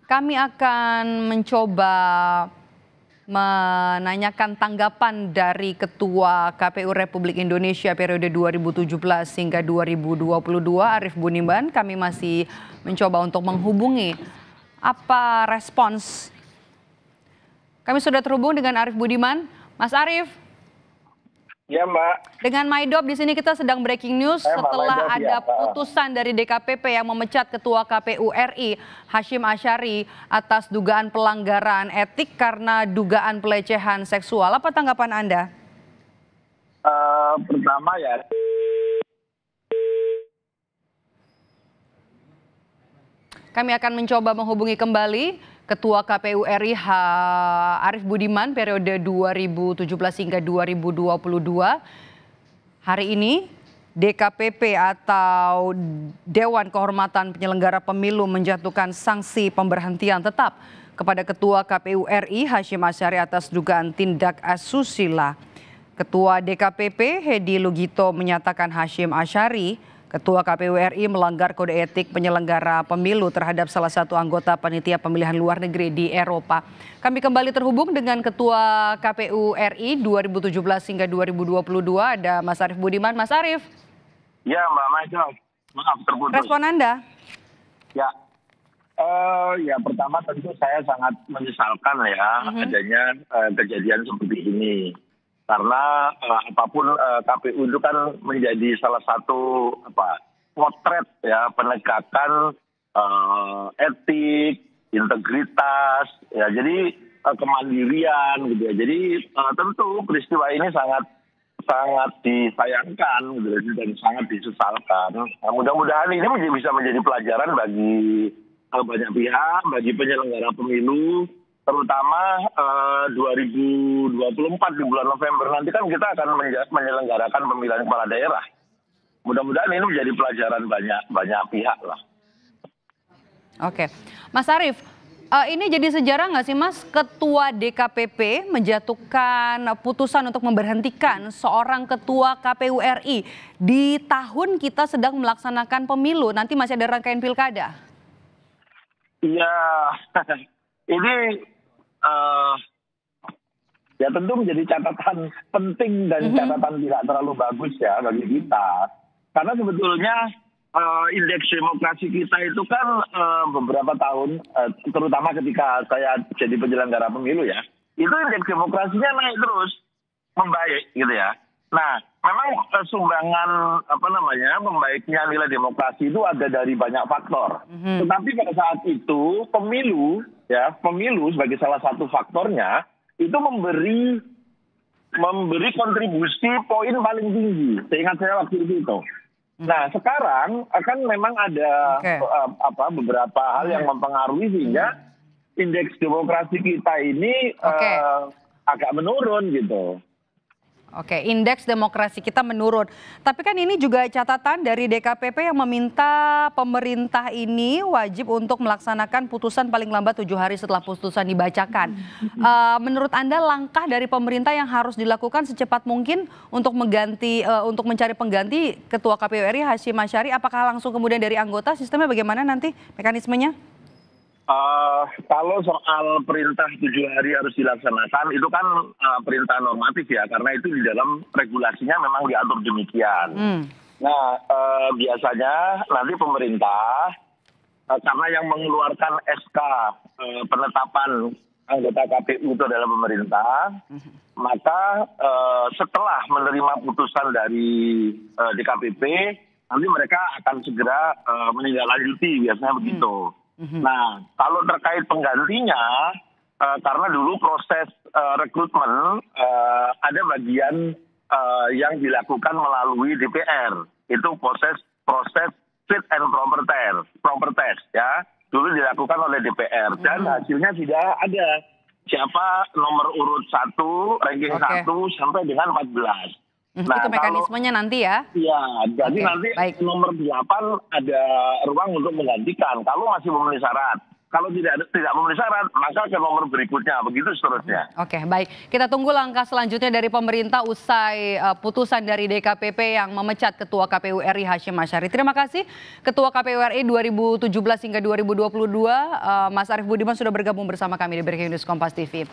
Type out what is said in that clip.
kami akan mencoba menanyakan tanggapan dari Ketua KPU Republik Indonesia periode 2017 hingga 2022 Arief Budiman. Kami masih mencoba untuk menghubungi apa respons. Kami sudah terhubung dengan Arief Budiman. Mas Arief. Ya, Mbak. Dengan Maidop di sini kita sedang breaking news setelah ada putusan dari DKPP yang memecat Ketua KPU RI Hasyim Asyari atas dugaan pelanggaran etik karena dugaan pelecehan seksual. Apa tanggapan Anda? Pertama ya, kami akan mencoba menghubungi kembali Ketua KPU RI Arief Budiman periode 2017 hingga 2022. Hari ini DKPP atau Dewan Kehormatan Penyelenggara Pemilu menjatuhkan sanksi pemberhentian tetap kepada Ketua KPU RI Hasyim Asyari atas dugaan tindak asusila. Ketua DKPP Hedi Lugito menyatakan Hasyim Asyari, Ketua KPU RI melanggar kode etik penyelenggara pemilu terhadap salah satu anggota panitia pemilihan luar negeri di Eropa. Kami kembali terhubung dengan Ketua KPU RI 2017 hingga 2022 ada Mas Arief Budiman. Mas Arief. Ya, Mbak Maidop. Maaf terputus. Respon Anda? Ya, ya pertama tentu saya sangat menyesalkan ya adanya kejadian seperti ini. Karena apapun KPU itu kan menjadi salah satu potret ya penegakan etik, integritas, ya jadi kemandirian gitu ya. Jadi tentu peristiwa ini sangat disayangkan gitu, dan sangat disesalkan. Nah, mudah-mudahan ini bisa menjadi pelajaran bagi banyak pihak, bagi penyelenggara pemilu. Terutama 2024 di bulan November nanti kan kita akan menyelenggarakan pemilihan kepala daerah. Mudah-mudahan ini menjadi pelajaran banyak pihak lah. Oke, Mas Arief, ini jadi sejarah nggak sih Mas, Ketua DKPP menjatuhkan putusan untuk memberhentikan seorang Ketua KPU RI di tahun kita sedang melaksanakan pemilu, nanti masih ada rangkaian pilkada? Iya, ini ya tentu menjadi catatan penting dan catatan tidak terlalu bagus ya bagi kita. Karena sebetulnya indeks demokrasi kita itu kan beberapa tahun, terutama ketika saya jadi penyelenggara pemilu ya, itu indeks demokrasinya naik terus, membaik gitu ya. Nah, memang sumbangan membaiknya nilai demokrasi itu ada dari banyak faktor. Tetapi pada saat itu pemilu sebagai salah satu faktornya itu memberi kontribusi poin paling tinggi. Seingat saya waktu itu. Nah, sekarang akan memang ada beberapa hal yang mempengaruhi sehingga indeks demokrasi kita ini agak menurun gitu. Oke, indeks demokrasi kita menurun. Tapi kan ini juga catatan dari DKPP yang meminta pemerintah ini wajib untuk melaksanakan putusan paling lambat 7 hari setelah putusan dibacakan. Menurut Anda langkah dari pemerintah yang harus dilakukan secepat mungkin untuk untuk mencari pengganti Ketua KPU RI Hasyim Asyari, apakah langsung kemudian dari anggota? Sistemnya bagaimana nanti mekanismenya? Kalau soal perintah 7 hari harus dilaksanakan, itu kan perintah normatif ya, karena itu di dalam regulasinya memang diatur demikian. Nah, biasanya nanti pemerintah, karena yang mengeluarkan SK penetapan anggota KPU itu adalah pemerintah, maka setelah menerima putusan dari DKPP, nanti mereka akan segera menindaklanjuti, biasanya begitu. Nah, kalau terkait penggantinya, karena dulu proses rekrutmen ada bagian yang dilakukan melalui DPR. Itu proses fit and proper test ya. Dulu dilakukan oleh DPR dan hasilnya tidak ada siapa nomor urut 1, ranking 1 sampai dengan 14. Nah, itu mekanismenya nanti ya? Iya, jadi nanti nomor 8 ada ruang untuk menggantikan kalau masih memenuhi syarat. Kalau tidak memenuhi syarat, maka ke nomor berikutnya, begitu seterusnya. Oke, baik. Kita tunggu langkah selanjutnya dari pemerintah usai putusan dari DKPP yang memecat Ketua KPU RI Hasyim Asyari. Terima kasih Ketua KPU RI 2017 hingga 2022, Mas Arief Budiman sudah bergabung bersama kami di Breaking News Kompas TV.